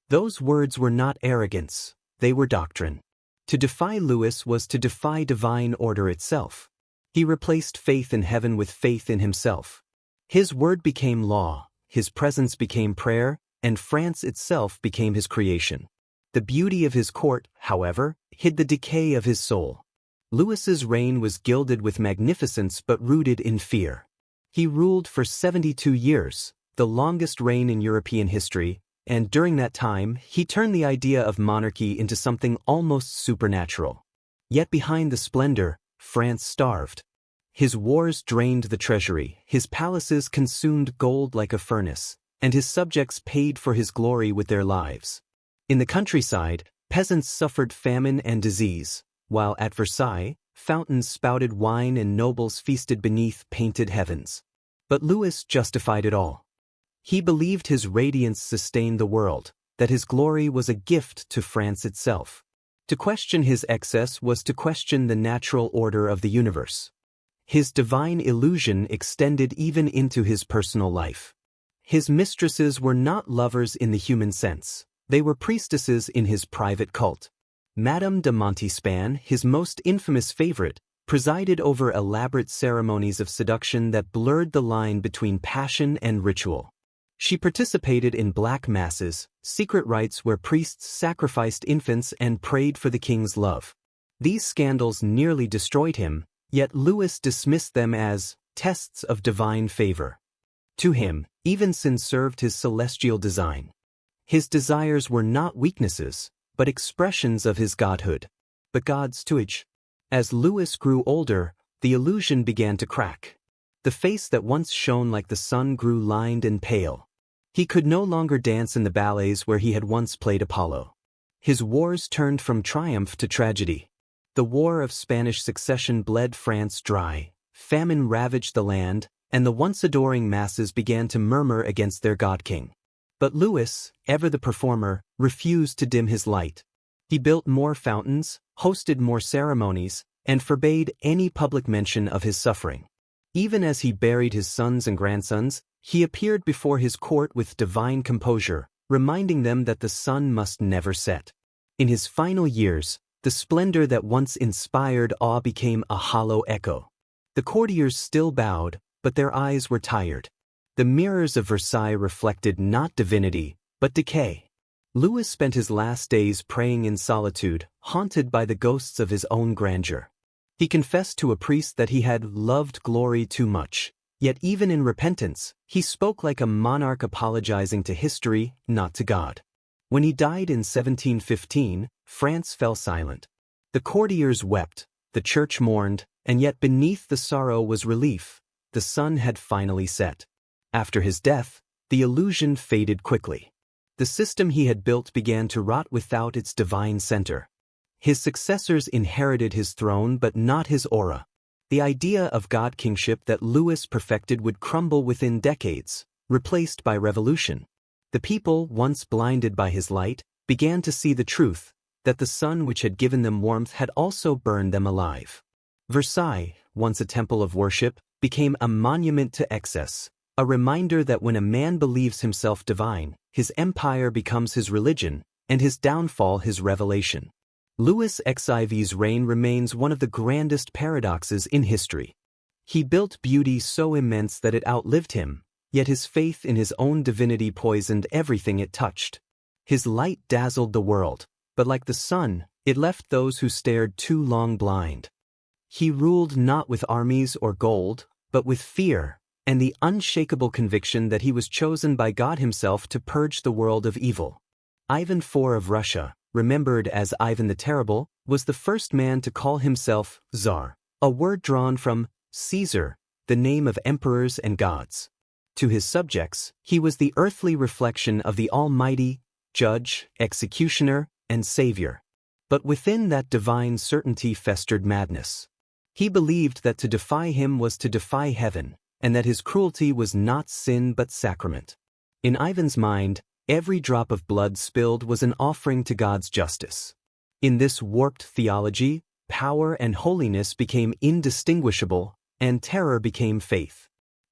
Those words were not arrogance, they were doctrine. To defy Louis was to defy divine order itself. He replaced faith in heaven with faith in himself. His word became law, his presence became prayer, and France itself became his creation. The beauty of his court, however, hid the decay of his soul. Louis's reign was gilded with magnificence but rooted in fear. He ruled for 72 years, the longest reign in European history, and during that time, he turned the idea of monarchy into something almost supernatural. Yet behind the splendor, France starved. His wars drained the treasury, his palaces consumed gold like a furnace, and his subjects paid for his glory with their lives. In the countryside, peasants suffered famine and disease, while at Versailles, fountains spouted wine and nobles feasted beneath painted heavens. But Louis justified it all. He believed his radiance sustained the world, that his glory was a gift to France itself. To question his excess was to question the natural order of the universe. His divine illusion extended even into his personal life. His mistresses were not lovers in the human sense, they were priestesses in his private cult. Madame de Montespan, his most infamous favorite, presided over elaborate ceremonies of seduction that blurred the line between passion and ritual. She participated in black masses, secret rites where priests sacrificed infants and prayed for the king's love. These scandals nearly destroyed him, yet Louis dismissed them as tests of divine favor. To him, even sin served his celestial design. His desires were not weaknesses, but expressions of his godhood. But God's tutelage. As Louis grew older, the illusion began to crack. The face that once shone like the sun grew lined and pale. He could no longer dance in the ballets where he had once played Apollo. His wars turned from triumph to tragedy. The War of Spanish Succession bled France dry, famine ravaged the land, and the once adoring masses began to murmur against their god-king. But Louis, ever the performer, refused to dim his light. He built more fountains, hosted more ceremonies, and forbade any public mention of his suffering. Even as he buried his sons and grandsons, he appeared before his court with divine composure, reminding them that the sun must never set. In his final years, the splendor that once inspired awe became a hollow echo. The courtiers still bowed, but their eyes were tired. The mirrors of Versailles reflected not divinity, but decay. Louis spent his last days praying in solitude, haunted by the ghosts of his own grandeur. He confessed to a priest that he had loved glory too much, yet even in repentance, he spoke like a monarch apologizing to history, not to God. When he died in 1715, France fell silent. The courtiers wept, the church mourned, and yet beneath the sorrow was relief. The sun had finally set. After his death, the illusion faded quickly. The system he had built began to rot without its divine center. His successors inherited his throne but not his aura. The idea of god-kingship that Louis perfected would crumble within decades, replaced by revolution. The people, once blinded by his light, began to see the truth, that the sun which had given them warmth had also burned them alive. Versailles, once a temple of worship, became a monument to excess, a reminder that when a man believes himself divine, his empire becomes his religion, and his downfall his revelation. Louis XIV's reign remains one of the grandest paradoxes in history. He built beauty so immense that it outlived him, yet his faith in his own divinity poisoned everything it touched. His light dazzled the world, but like the sun, it left those who stared too long blind. He ruled not with armies or gold, but with fear, and the unshakable conviction that he was chosen by God himself to purge the world of evil. Ivan IV of Russia, remembered as Ivan the Terrible, was the first man to call himself Tsar, a word drawn from Caesar, the name of emperors and gods. To his subjects, he was the earthly reflection of the Almighty, judge, executioner, and savior. But within that divine certainty festered madness. He believed that to defy him was to defy heaven, and that his cruelty was not sin but sacrament. In Ivan's mind, every drop of blood spilled was an offering to God's justice. In this warped theology, power and holiness became indistinguishable, and terror became faith.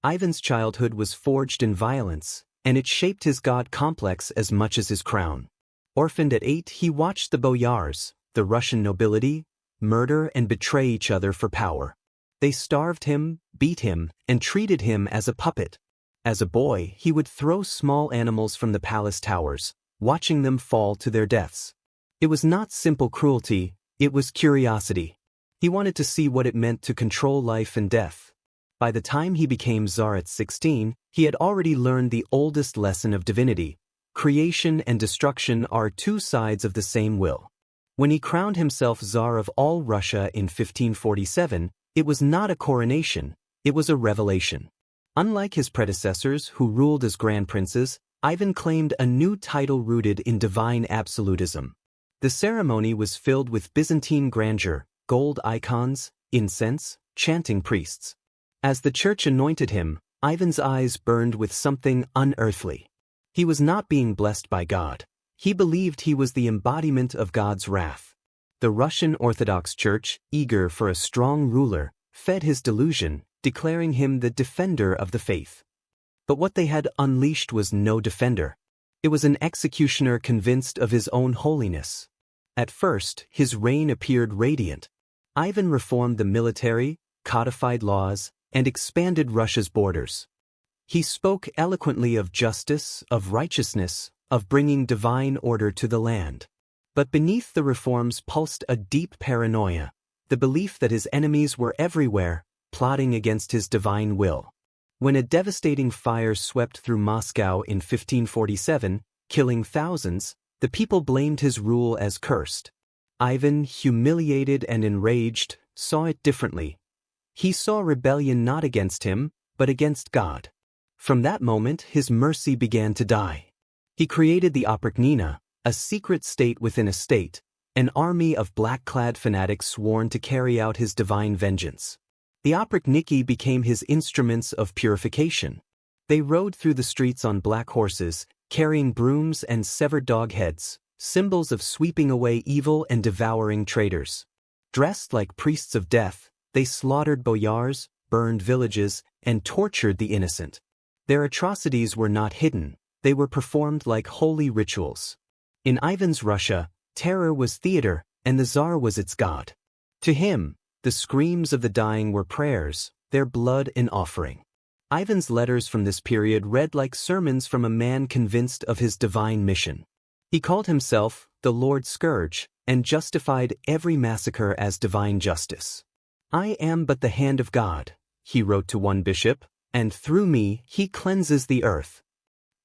Ivan's childhood was forged in violence, and it shaped his god complex as much as his crown. Orphaned at 8, he watched the boyars, the Russian nobility, murder and betray each other for power. They starved him, beat him, and treated him as a puppet. As a boy, he would throw small animals from the palace towers, watching them fall to their deaths. It was not simple cruelty, it was curiosity. He wanted to see what it meant to control life and death. By the time he became Tsar at 16, he had already learned the oldest lesson of divinity. Creation and destruction are two sides of the same will. When he crowned himself Tsar of all Russia in 1547, it was not a coronation, it was a revelation. Unlike his predecessors who ruled as grand princes, Ivan claimed a new title rooted in divine absolutism. The ceremony was filled with Byzantine grandeur, gold icons, incense, chanting priests. As the church anointed him, Ivan's eyes burned with something unearthly. He was not being blessed by God. He believed he was the embodiment of God's wrath. The Russian Orthodox Church, eager for a strong ruler, fed his delusion, declaring him the defender of the faith. But what they had unleashed was no defender. It was an executioner convinced of his own holiness. At first, his reign appeared radiant. Ivan reformed the military, codified laws, and expanded Russia's borders. He spoke eloquently of justice, of righteousness, of bringing divine order to the land. But beneath the reforms pulsed a deep paranoia, the belief that his enemies were everywhere, plotting against his divine will. When a devastating fire swept through Moscow in 1547, killing thousands, the people blamed his rule as cursed. Ivan, humiliated and enraged, saw it differently. He saw rebellion not against him, but against God. From that moment, his mercy began to die. He created the Oprichnina, a secret state within a state, an army of black-clad fanatics sworn to carry out his divine vengeance. The Oprichniki became his instruments of purification. They rode through the streets on black horses, carrying brooms and severed dog heads, symbols of sweeping away evil and devouring traitors. Dressed like priests of death, they slaughtered boyars, burned villages, and tortured the innocent. Their atrocities were not hidden, they were performed like holy rituals. In Ivan's Russia, terror was theater, and the Tsar was its god. To him, the screams of the dying were prayers, their blood an offering. Ivan's letters from this period read like sermons from a man convinced of his divine mission. He called himself the Lord Scourge, and justified every massacre as divine justice. "I am but the hand of God," he wrote to one bishop, "and through me he cleanses the earth."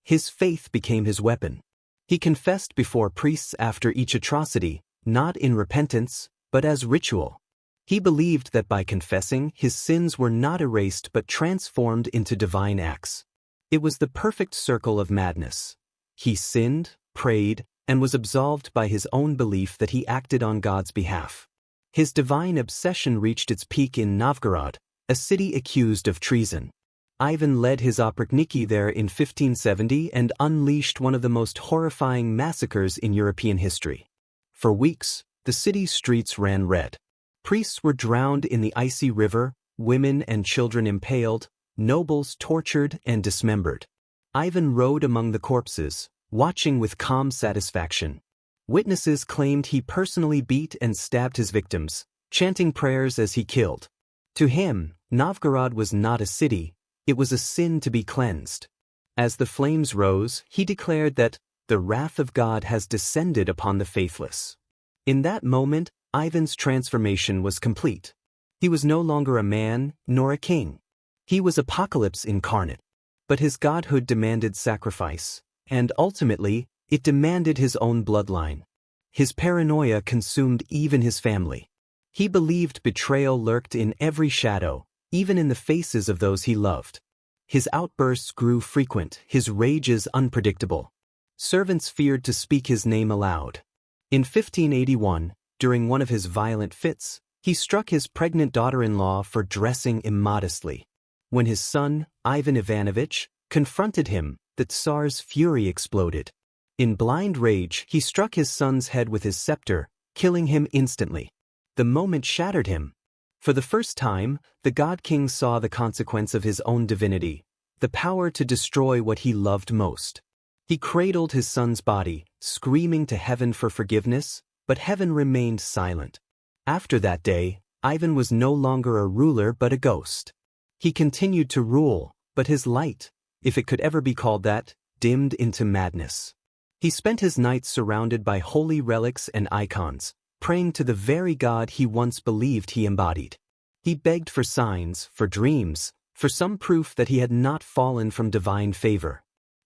His faith became his weapon. He confessed before priests after each atrocity, not in repentance, but as ritual. He believed that by confessing, his sins were not erased but transformed into divine acts. It was the perfect circle of madness. He sinned, prayed, and was absolved by his own belief that he acted on God's behalf. His divine obsession reached its peak in Novgorod, a city accused of treason. Ivan led his Oprichniki there in 1570 and unleashed one of the most horrifying massacres in European history. For weeks, the city's streets ran red. Priests were drowned in the icy river, women and children impaled, nobles tortured and dismembered. Ivan rode among the corpses, watching with calm satisfaction. Witnesses claimed he personally beat and stabbed his victims, chanting prayers as he killed. To him, Novgorod was not a city, it was a sin to be cleansed. As the flames rose, he declared that the wrath of God has descended upon the faithless. In that moment, Ivan's transformation was complete. He was no longer a man, nor a king. He was apocalypse incarnate. But his godhood demanded sacrifice, and ultimately, it demanded his own bloodline. His paranoia consumed even his family. He believed betrayal lurked in every shadow, even in the faces of those he loved. His outbursts grew frequent, his rages unpredictable. Servants feared to speak his name aloud. In 1581, during one of his violent fits, he struck his pregnant daughter-in-law for dressing immodestly. When his son, Ivan Ivanovich, confronted him, the Tsar's fury exploded. In blind rage, he struck his son's head with his scepter, killing him instantly. The moment shattered him. For the first time, the God-King saw the consequence of his own divinity, the power to destroy what he loved most. He cradled his son's body, screaming to heaven for forgiveness, but heaven remained silent. After that day, Ivan was no longer a ruler but a ghost. He continued to rule, but his light, if it could ever be called that, dimmed into madness. He spent his nights surrounded by holy relics and icons, praying to the very God he once believed he embodied. He begged for signs, for dreams, for some proof that he had not fallen from divine favor.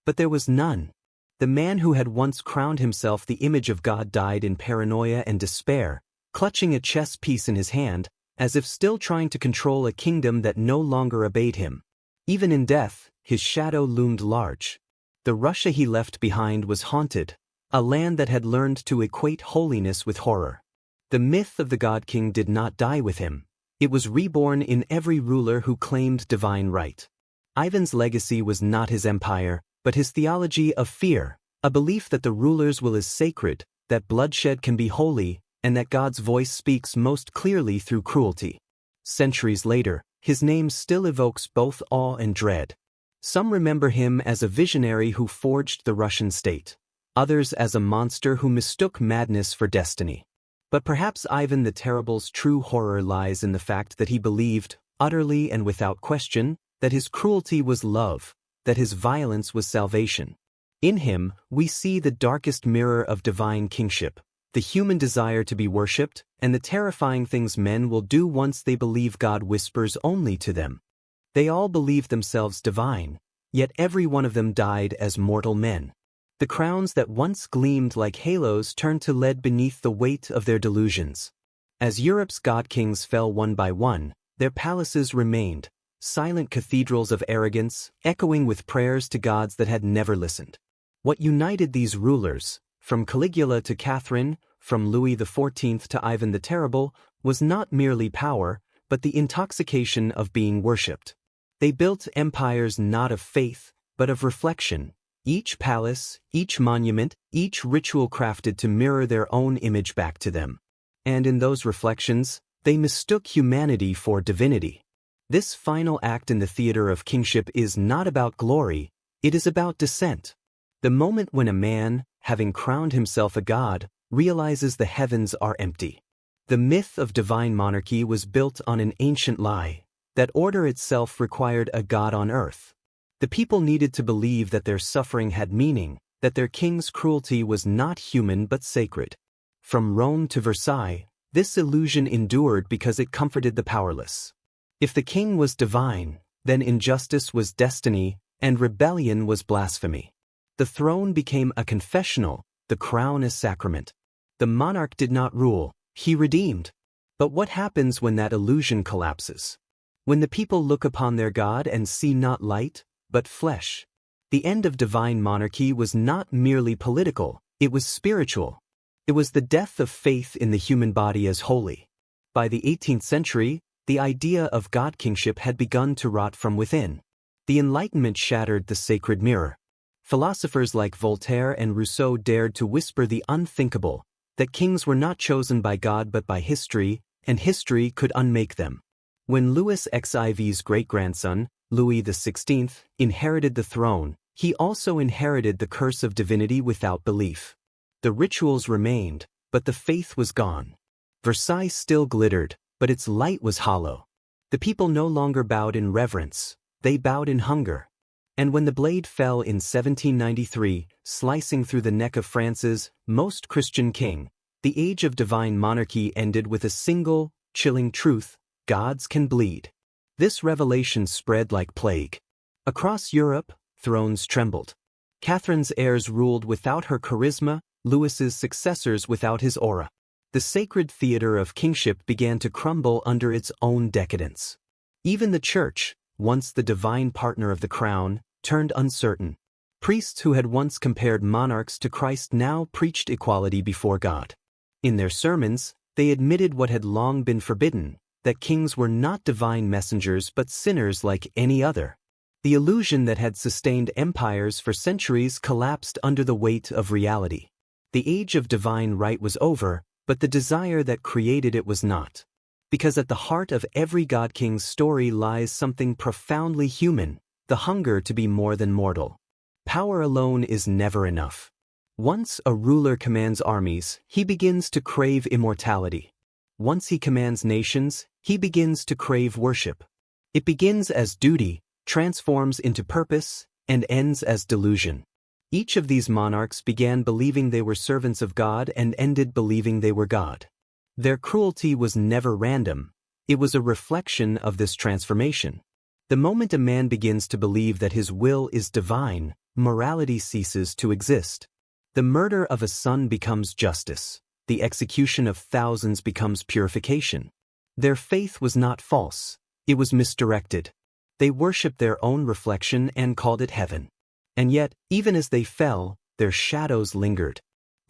But there was none. The man who had once crowned himself the image of God died in paranoia and despair, clutching a chess piece in his hand, as if still trying to control a kingdom that no longer obeyed him. Even in death, his shadow loomed large. The Russia he left behind was haunted, a land that had learned to equate holiness with horror. The myth of the God-King did not die with him. It was reborn in every ruler who claimed divine right. Ivan's legacy was not his empire, but his theology of fear, a belief that the ruler's will is sacred, that bloodshed can be holy, and that God's voice speaks most clearly through cruelty. Centuries later, his name still evokes both awe and dread. Some remember him as a visionary who forged the Russian state, others as a monster who mistook madness for destiny. But perhaps Ivan the Terrible's true horror lies in the fact that he believed, utterly and without question, that his cruelty was love, that his violence was salvation. In him, we see the darkest mirror of divine kingship, the human desire to be worshipped, and the terrifying things men will do once they believe God whispers only to them. They all believed themselves divine, yet every one of them died as mortal men. The crowns that once gleamed like halos turned to lead beneath the weight of their delusions. As Europe's god-kings fell one by one, their palaces remained, silent cathedrals of arrogance, echoing with prayers to gods that had never listened. What united these rulers, from Caligula to Catherine, from Louis XIV to Ivan the Terrible, was not merely power, but the intoxication of being worshipped. They built empires not of faith, but of reflection. Each palace, each monument, each ritual crafted to mirror their own image back to them. And in those reflections, they mistook humanity for divinity. This final act in the theater of kingship is not about glory, it is about descent. The moment when a man, having crowned himself a god, realizes the heavens are empty. The myth of divine monarchy was built on an ancient lie, that order itself required a god on earth. The people needed to believe that their suffering had meaning, that their king's cruelty was not human but sacred. From Rome to Versailles, this illusion endured because it comforted the powerless. If the king was divine, then injustice was destiny, and rebellion was blasphemy. The throne became a confessional, the crown a sacrament. The monarch did not rule, he redeemed. But what happens when that illusion collapses? When the people look upon their God and see not light, but flesh. The end of divine monarchy was not merely political, it was spiritual. It was the death of faith in the human body as holy. By the 18th century, the idea of god-kingship had begun to rot from within. The Enlightenment shattered the sacred mirror. Philosophers like Voltaire and Rousseau dared to whisper the unthinkable, that kings were not chosen by God but by history, and history could unmake them. When Louis XIV's great-grandson, Louis XVI, inherited the throne, he also inherited the curse of divinity without belief. The rituals remained, but the faith was gone. Versailles still glittered, but its light was hollow. The people no longer bowed in reverence, they bowed in hunger. And when the blade fell in 1793, slicing through the neck of France's most Christian king, the age of divine monarchy ended with a single, chilling truth: gods can bleed. This revelation spread like plague. Across Europe, thrones trembled. Catherine's heirs ruled without her charisma, Louis's successors without his aura. The sacred theater of kingship began to crumble under its own decadence. Even the church, once the divine partner of the crown, turned uncertain. Priests who had once compared monarchs to Christ now preached equality before God. In their sermons, they admitted what had long been forbidden, that kings were not divine messengers but sinners like any other. The illusion that had sustained empires for centuries collapsed under the weight of reality. The age of divine right was over, but the desire that created it was not. Because at the heart of every God King's story lies something profoundly human, the hunger to be more than mortal. Power alone is never enough. Once a ruler commands armies, he begins to crave immortality. Once he commands nations, he begins to crave worship. It begins as duty, transforms into purpose, and ends as delusion. Each of these monarchs began believing they were servants of God and ended believing they were God. Their cruelty was never random. It was a reflection of this transformation. The moment a man begins to believe that his will is divine, morality ceases to exist. The murder of a son becomes justice. The execution of thousands becomes purification. Their faith was not false. It was misdirected. They worshipped their own reflection and called it heaven. And yet, even as they fell, their shadows lingered.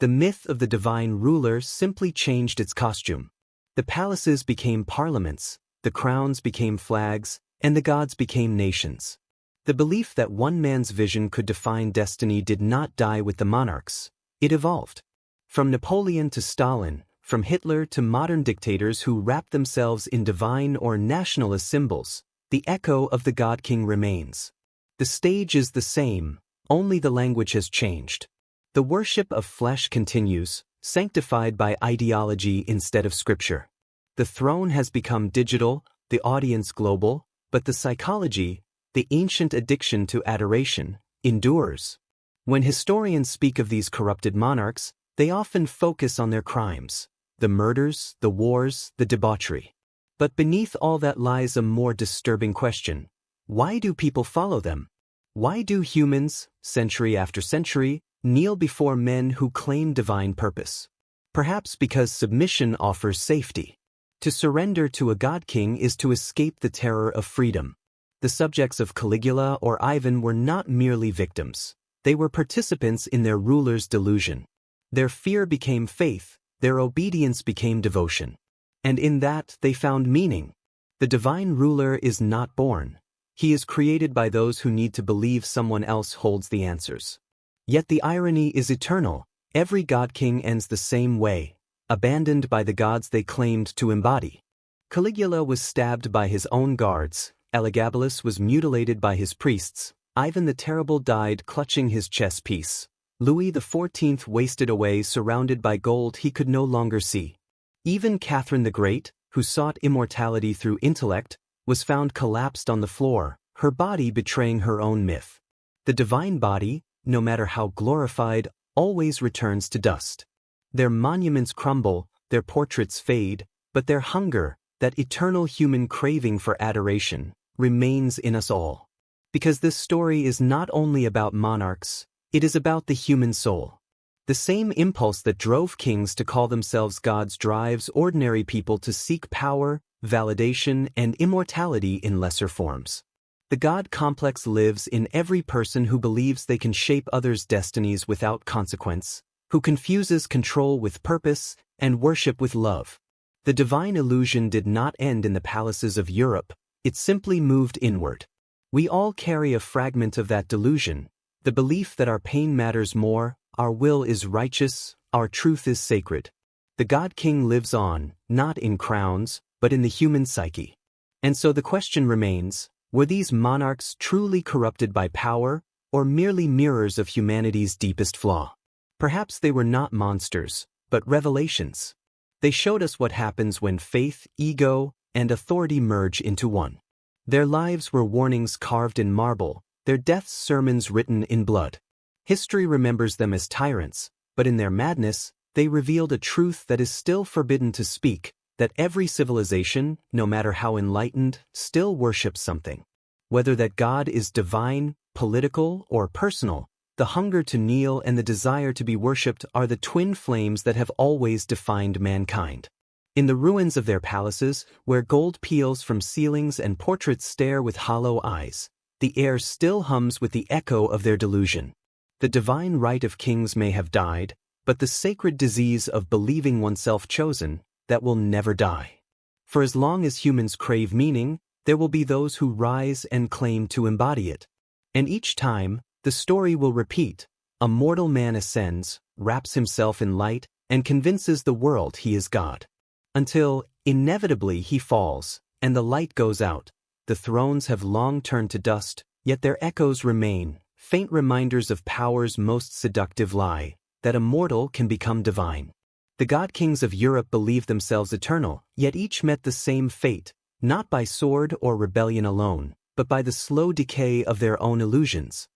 The myth of the divine ruler simply changed its costume. The palaces became parliaments, the crowns became flags, and the gods became nations. The belief that one man's vision could define destiny did not die with the monarchs. It evolved. From Napoleon to Stalin, from Hitler to modern dictators who wrap themselves in divine or nationalist symbols, the echo of the God King remains. The stage is the same, only the language has changed. The worship of flesh continues, sanctified by ideology instead of scripture. The throne has become digital, the audience global, but the psychology, the ancient addiction to adoration, endures. When historians speak of these corrupted monarchs, they often focus on their crimes, the murders, the wars, the debauchery. But beneath all that lies a more disturbing question. Why do people follow them? Why do humans, century after century, kneel before men who claim divine purpose? Perhaps because submission offers safety. To surrender to a God King is to escape the terror of freedom. The subjects of Caligula or Ivan were not merely victims. They were participants in their ruler's delusion. Their fear became faith, their obedience became devotion. And in that they found meaning. The divine ruler is not born. He is created by those who need to believe someone else holds the answers. Yet the irony is eternal. Every God King ends the same way, abandoned by the gods they claimed to embody. Caligula was stabbed by his own guards, Elagabalus was mutilated by his priests, Ivan the Terrible died clutching his chess piece. Louis XIV wasted away surrounded by gold he could no longer see. Even Catherine the Great, who sought immortality through intellect, was found collapsed on the floor, her body betraying her own myth. The divine body, no matter how glorified, always returns to dust. Their monuments crumble, their portraits fade, but their hunger, that eternal human craving for adoration, remains in us all. Because this story is not only about monarchs, it is about the human soul. The same impulse that drove kings to call themselves gods drives ordinary people to seek power, validation, and immortality in lesser forms. The God complex lives in every person who believes they can shape others' destinies without consequence, who confuses control with purpose and worship with love. The divine illusion did not end in the palaces of Europe, it simply moved inward. We all carry a fragment of that delusion, the belief that our pain matters more, our will is righteous, our truth is sacred. The God King lives on, not in crowns, but in the human psyche. And so the question remains, were these monarchs truly corrupted by power, or merely mirrors of humanity's deepest flaw? Perhaps they were not monsters, but revelations. They showed us what happens when faith, ego, and authority merge into one. Their lives were warnings carved in marble, their deaths sermons written in blood. History remembers them as tyrants, but in their madness, they revealed a truth that is still forbidden to speak, that every civilization, no matter how enlightened, still worships something. Whether that God is divine, political, or personal, the hunger to kneel and the desire to be worshipped are the twin flames that have always defined mankind. In the ruins of their palaces, where gold peels from ceilings and portraits stare with hollow eyes, the air still hums with the echo of their delusion. The divine right of kings may have died, but the sacred disease of believing oneself chosen, that will never die. For as long as humans crave meaning, there will be those who rise and claim to embody it. And each time, the story will repeat. A mortal man ascends, wraps himself in light, and convinces the world he is God. Until, Inevitably he falls, and the light goes out. The thrones have long turned to dust, yet their echoes remain, faint reminders of power's most seductive lie, that a mortal can become divine. The god-kings of Europe believed themselves eternal, yet each met the same fate, not by sword or rebellion alone, but by the slow decay of their own illusions.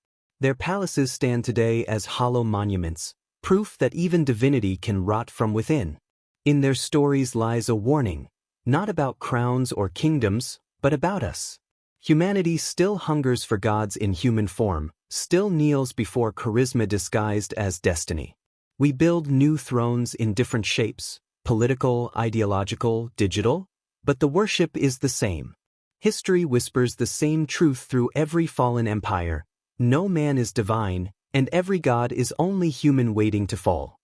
Their palaces stand today as hollow monuments, proof that even divinity can rot from within. In their stories lies a warning, not about crowns or kingdoms, but about us. Humanity still hungers for gods in human form, still kneels before charisma disguised as destiny. We build new thrones in different shapes, political, ideological, digital, but the worship is the same. History whispers the same truth through every fallen empire. No man is divine, and every god is only human waiting to fall.